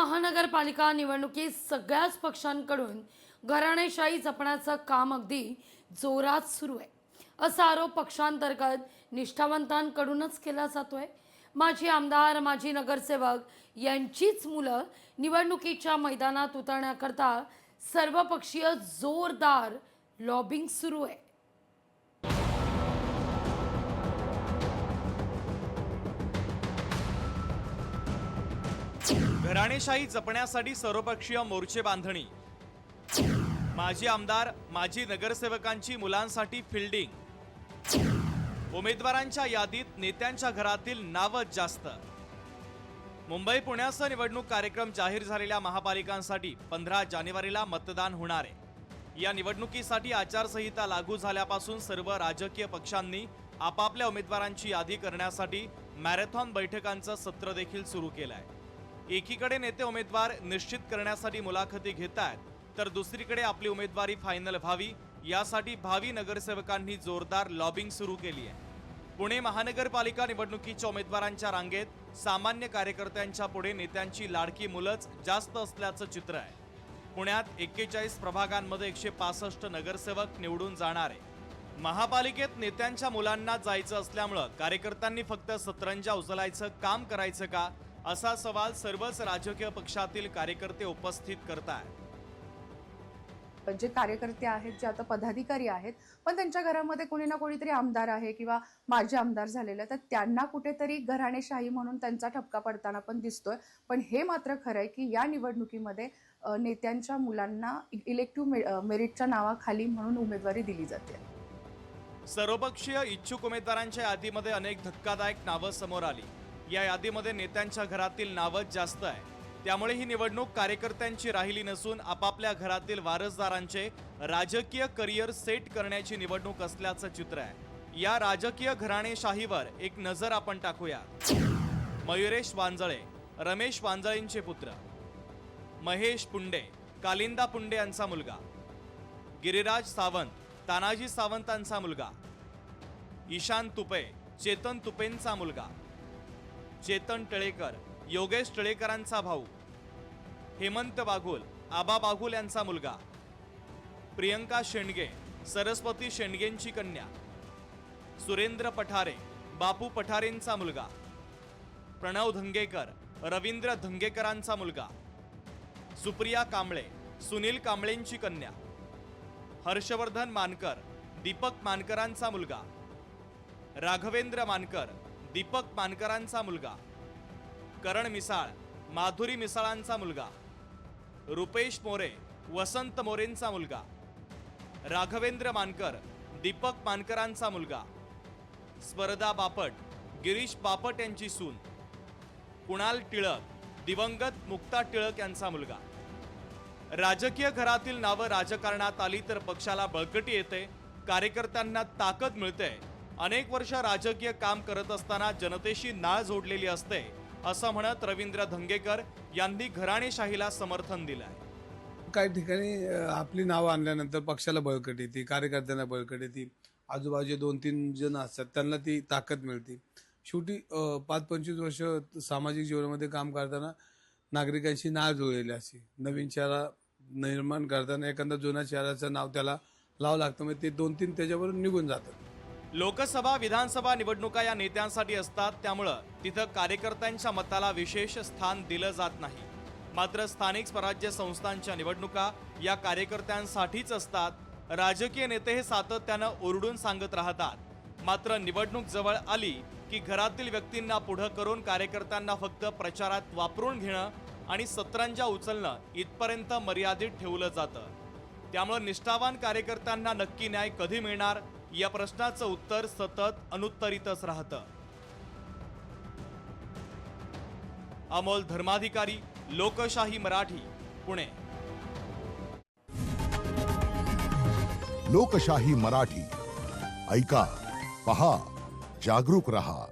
महानगरपालिका निवडणुकीत सगळ्याच पक्षांकडून घराणेशाही जपण्याचं काम अगदी जोरात सुरू आहे, असा आरोप पक्षांतर्गत निष्ठावंतांकडूनच केला जातोय। माजी आमदार, माजी नगरसेवक यांचीच मुलं निवडणुकीच्या मैदानात उतरण्याकरता सर्वपक्षीय जोरदार लॉबिंग सुरू आहे। घराणेशाही जपण्यासाठी सर्वपक्षीय मोर्चे बांधणी, माजी आमदार, माजी नगरसेवकांची मुलांसाठी फिल्डिंग, उमेदवारांच्या यादीत नेत्यांच्या घरातील नावच जास्त। मुंबई पुण्यासह निवडणूक कार्यक्रम जाहीर झालेल्या महापालिकांसाठी 15 जानेवारीला मतदान होणार आहे। या निवडणुकीसाठी आचारसंहिता लागू झाल्यापासून सर्व राजकीय पक्षांनी आपापल्या उमेदवारांची यादी करण्यासाठी मॅरेथॉन बैठकांचं सत्र देखील सुरू केलं आहे। एकीकडे नेते उमेदवार निश्चित करण्यासाठी मुलाखती घेत आहेत, तर दुसरीकडे आपली उमेदवारी फायनल व्हावी यासाठी भावी नगरसेवकांनी जोरदार लॉबिंग सुरू केली आहे। पुणे महानगरपालिका निवडणुकीच्या उमेदवारांच्या रांगेत सामान्य कार्यकर्त्यांच्या पुढे नेत्यांची लाडकी मुलंच जास्त असल्याचं चित्र आहे। पुण्यात 41 प्रभागांमध्ये 165 नगरसेवक निवडून जाणार आहे। महापालिकेत नेत्यांच्या मुलांना जायचं असल्यामुळे कार्यकर्त्यांनी फक्त सतरंजा उचलायचं काम करायचं का, असा सवाल सर्वच राजकीय पक्षातील कार्यकर्ते उपस्थित करतात। जे कार्यकर्ते आहेत, जे आता पदाधिकारी आहेत, पण त्यांच्या घरामध्ये कोणी ना कोणीतरी आमदार आहे किंवा माजी आमदार झालेले, तर त्यांना कुठेतरी घराणेशाही म्हणून त्यांचा ठपका पडताना पण दिसतोय। पण हे मात्र खरं आहे की या निवडणुकीमध्ये नेत्यांच्या मुलांना इलेक्टिव्ह मेरिटच्या नावाखाली म्हणून उमेदवारी दिली जाते। सर्वपक्षीय इच्छुक उमेदवारांच्या यादीमध्ये अनेक धक्कादायक नावं समोर आली। या यादीमध्ये नेत्यांच्या घरातील नावच जास्त आहे। त्यामुळे ही निवडणूक कार्यकर्त्यांची राहिली नसून आपापल्या घरातील वारसदारांचे राजकीय करिअर सेट करण्याची निवडणूक असल्याचं चित्र आहे। या राजकीय घराणेशाहीवर एक नजर आपण टाकूया। मयुरेश वांजळे, रमेश वांजळेंचे पुत्र, महेश पुंडे, कालिंदा पुंडे यांचा मुलगा, गिरिराज सावंत, तानाजी सावंतांचा मुलगा, ईशान तुपे, चेतन तुपेंचा मुलगा, चेतन टिळेकर, योगेश टिळेकरांचा भाऊ, हेमंत बाघुल, आबा बाघुल यांचा मुलगा, प्रियंका शेंडगे, सरस्वती शेंडगेंची कन्या, सुरेंद्र पठारे, बापू पठारेंचा मुलगा, प्रणव धंगेकर, रवींद्र धंगेकरांचा मुलगा, सुप्रिया कांबळे, सुनील कांबळेंची कन्या, हर्षवर्धन मानकर, दीपक मानकरांचा मुलगा, राघवेंद्र मानकर, दीपक मानकरांचा मुलगा, करण मिसाळ, माधुरी मिसाळांचा मुलगा, रुपेश मोरे, वसंत मोरेंचा मुलगा, राघवेंद्र मानकर, दीपक मानकरांचा मुलगा, स्पर्धा बापट, गिरीश बापट यांची सून, कुणाल टिळक, दिवंगत मुक्ता टिळक यांचा मुलगा। राजकीय घरातील नावं राजकारणात आली तर पक्षाला बळकटी येते, कार्यकर्त्यांना ताकद मिळते। अनेक वर्ष राजकीय काम करत असताना जनतेशी नाळ जोडलेली असते, असं म्हणत रवींद्र धंगेकर यांनी घराणेशाहीला समर्थन दिलंय। काही ठिकाणी आपली नावं आणल्यानंतर पक्षाला बळकट येते, कार्यकर्त्यांना बळकट येते, आजूबाजूचे 2-3 जण असतात त्यांना ती ताकद मिळते। शेवटी 5-25 वर्ष सामाजिक जीवनामध्ये काम करताना नागरिकांची नाळ जुळलेली असते। नवीन चेहरा निर्माण करताना एखादा जुन्या चेहऱ्याचं नाव त्याला लावं लागतं, मग ते 2-3 त्याच्यावरून निघून जातात। लोकसभा, विधानसभा निवडणुका या नेत्यांसाठी असतात, त्यामुळं तिथं कार्यकर्त्यांच्या मताला विशेष स्थान दिलं जात नाही। मात्र स्थानिक स्वराज्य संस्थांच्या निवडणुका या कार्यकर्त्यांसाठीच असतात। राजकीय नेते हे सातत्यानं ओरडून सांगत राहतात, मात्र निवडणूक जवळ आली की घरातील व्यक्तींना पुढं करून कार्यकर्त्यांना फक्त प्रचारात वापरून घेणं आणि सतरंजा उचलणं इथपर्यंत मर्यादित ठेवलं जातं। त्यामुळे निष्ठावान कार्यकर्त्यांना नक्की न्याय कधी मिळणार या प्रश्नाचं उत्तर सतत अनुत्तरितच राहतं। अमोल धर्माधिकारी, लोकशाही मराठी, पुणे। लोकशाही मराठी ऐका, पहा, जागरूक रहा।